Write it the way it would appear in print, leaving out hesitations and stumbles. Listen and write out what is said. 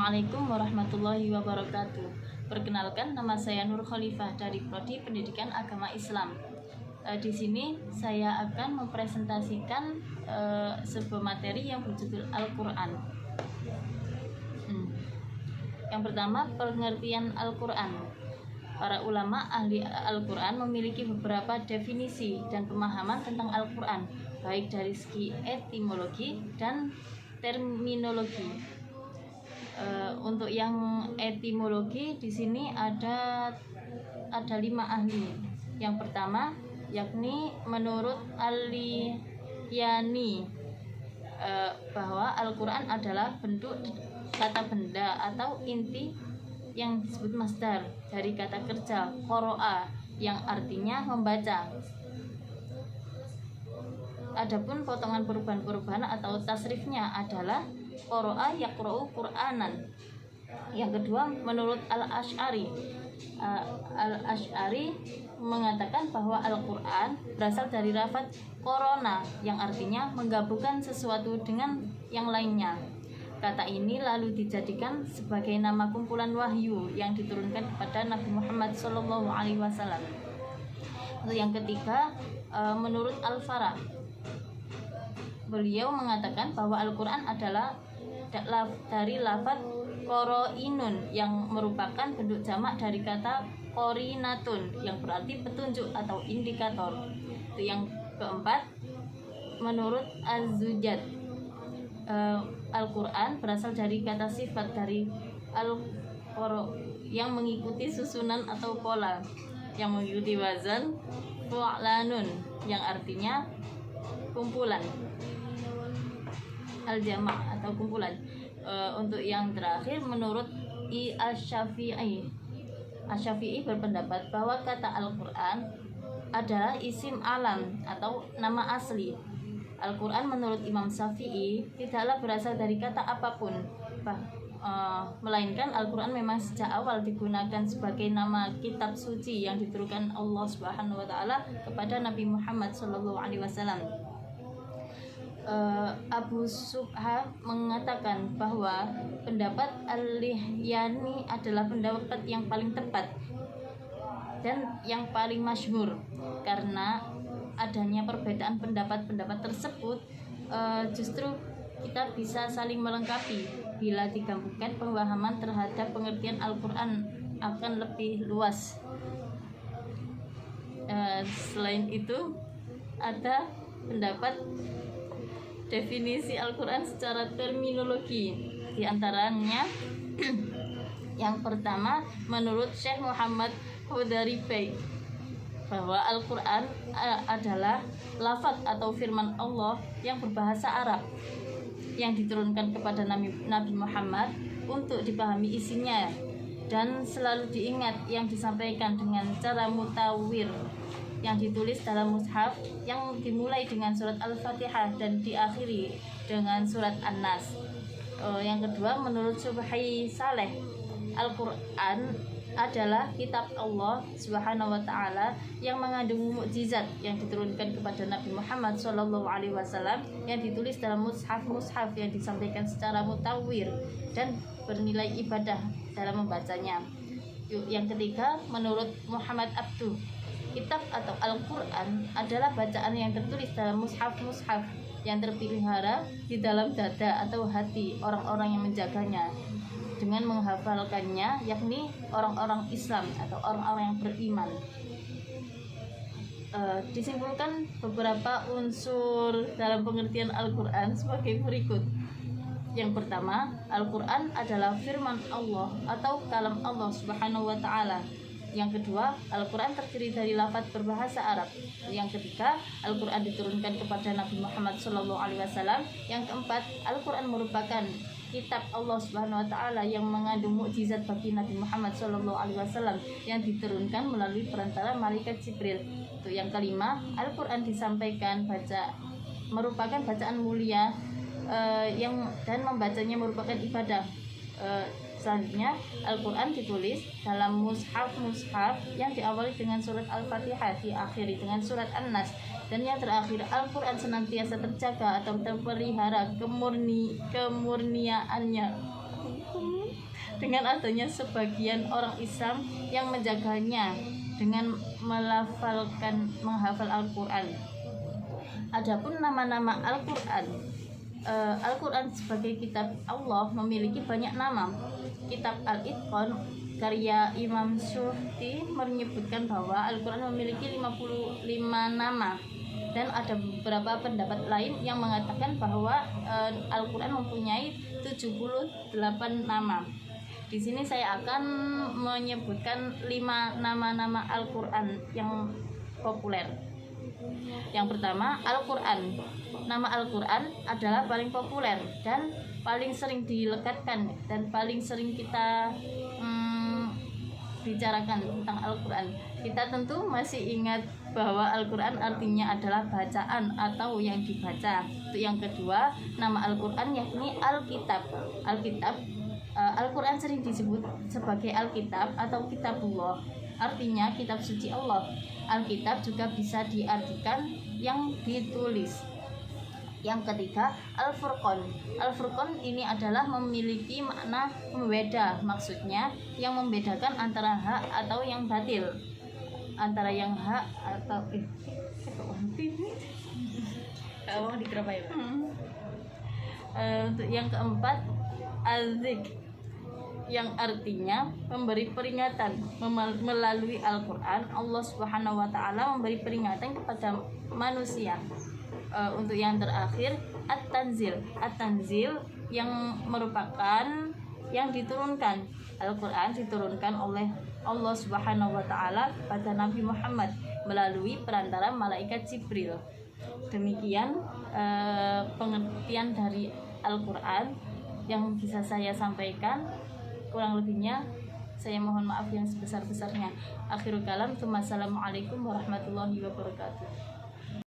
Assalamualaikum warahmatullahi wabarakatuh. Perkenalkan, nama saya Nur Khalifah dari Prodi Pendidikan Agama Islam. Di sini saya akan mempresentasikan sebuah materi yang berjudul Al-Quran. Yang pertama, pengertian Al-Quran. Para ulama ahli Al-Quran memiliki beberapa definisi dan pemahaman tentang Al-Quran, baik dari segi etimologi dan terminologi. Untuk yang etimologi di sini ada 5 ahli. Yang pertama yakni menurut Al-Yani bahwa Al-Quran adalah bentuk kata benda atau inti yang disebut masdar dari kata kerja qoro'a yang artinya membaca. Adapun potongan perubahan-perubahan atau tasrifnya adalah qoro'a yaqra'u Qur'anan. Yang kedua, menurut Al-Asy'ari, Al-Asy'ari mengatakan bahwa Al-Quran berasal dari lafaz korona yang artinya menggabungkan sesuatu dengan yang lainnya. Kata ini lalu dijadikan sebagai nama kumpulan wahyu yang diturunkan kepada Nabi Muhammad SAW. Yang ketiga, menurut Al-Farah, beliau mengatakan bahwa Al-Quran adalah dari lafaz qoro'inun yang merupakan bentuk jamak dari kata qorinatun yang berarti petunjuk atau indikator. Itu yang keempat, menurut Az-Zujad, Al-Quran berasal dari kata sifat dari al-qoro yang mengikuti susunan atau pola, yang mengikuti wazan fu'lanun yang artinya kumpulan, al-jama' atau kumpulan. Untuk yang terakhir, menurut Asy-Syafi'i, Asy-Syafi'i berpendapat bahwa kata Al-Quran adalah isim alam atau nama asli. Al-Quran menurut Imam Syafi'i tidaklah berasal dari kata apapun, melainkan Al-Quran memang sejak awal digunakan sebagai nama kitab suci yang diturunkan Allah Subhanahu wa taala kepada Nabi Muhammad SAW. Abu Subha mengatakan bahwa pendapat Al-Yani adalah pendapat yang paling tepat dan yang paling masyhur. Karena adanya perbedaan pendapat-pendapat tersebut, justru kita bisa saling melengkapi bila digabungkan pemahaman terhadap pengertian Al-Quran akan lebih luas. Selain itu, ada pendapat definisi Al-Quran secara terminologi. Di antaranya yang pertama, menurut Syekh Muhammad Hudarife, bahwa Al-Quran adalah lafaz atau firman Allah yang berbahasa Arab yang diturunkan kepada Nabi Muhammad untuk dipahami isinya dan selalu diingat yang disampaikan dengan cara mutawir, yang ditulis dalam mushaf yang dimulai dengan surat Al-Fatihah dan diakhiri dengan surat An-Nas. Yang kedua, menurut Subhi Saleh, Al-Quran adalah kitab Allah Subhanahu wa taala yang mengandung mukjizat yang diturunkan kepada Nabi Muhammad SAW yang ditulis dalam mushaf yang disampaikan secara mutawir dan bernilai ibadah dalam membacanya. Yang ketiga, menurut Muhammad Abduh, kitab atau Al-Quran adalah bacaan yang tertulis dalam mushaf yang terpelihara di dalam dada atau hati orang-orang yang menjaganya dengan menghafalkannya, yakni orang-orang Islam atau orang-orang yang beriman. Disimpulkan beberapa unsur dalam pengertian Al-Quran sebagai berikut. Yang pertama, Al-Quran adalah firman Allah atau kalam Allah Subhanahu wa taala. Yang kedua, Al-Quran terdiri dari lafaz berbahasa Arab. Yang ketiga, Al-Quran diturunkan kepada Nabi Muhammad SAW. Yang keempat, Al-Quran merupakan kitab Allah Subhanahu wa taala yang mengandung mukjizat bagi Nabi Muhammad SAW yang diturunkan melalui perantara malaikat Jibril. Itu yang kelima, Al-Quran disampaikan merupakan bacaan mulia dan membacanya merupakan ibadah. Selanjutnya, Al-Quran ditulis dalam mushaf yang diawali dengan surat Al-Fatihah, diakhiri dengan surat An-Nas, dan yang terakhir, Al-Quran senantiasa terjaga atau terpelihara kemurniaannya dengan adanya sebagian orang Islam yang menjaganya dengan menghafal Al-Quran. Adapun nama-nama Al-Quran, Al-Quran sebagai kitab Allah memiliki banyak nama. Kitab Al-Itqan karya Imam Syuuti menyebutkan bahwa Al-Quran memiliki 55 nama, dan ada beberapa pendapat lain yang mengatakan bahwa Al-Quran mempunyai 78 nama. Di sini saya akan menyebutkan 5 nama-nama Al-Quran yang populer. Yang pertama, Al-Quran. Nama Al-Quran adalah paling populer dan paling sering dilekatkan dan paling sering kita bicarakan tentang Al-Quran. Kita tentu masih ingat bahwa Al-Quran artinya adalah bacaan atau yang dibaca. Itu yang kedua, nama Al-Quran yakni Alkitab. Al-Quran sering disebut sebagai Alkitab atau Kitabullah, artinya kitab suci Allah. Alkitab juga bisa diartikan yang ditulis. Yang ketiga, Al-Furqan. Al-Furqan ini adalah memiliki makna membeda, maksudnya yang membedakan antara hak atau yang batil, antara yang hak atau untuk yang keempat, Az-Zikr, yang artinya memberi peringatan. Melalui Al-Quran, Allah Subhanahu wa Ta'ala memberi peringatan kepada manusia. Untuk yang terakhir, At-Tanzil. At-Tanzil yang merupakan yang diturunkan. Al-Quran diturunkan oleh Allah Subhanahu wa Ta'ala pada Nabi Muhammad melalui perantara malaikat Jibril. Demikian pengertian dari Al-Quran yang bisa saya sampaikan. Kurang lebihnya saya mohon maaf yang sebesar-besarnya. Akhirul kalam, assalamualaikum warahmatullahi wabarakatuh.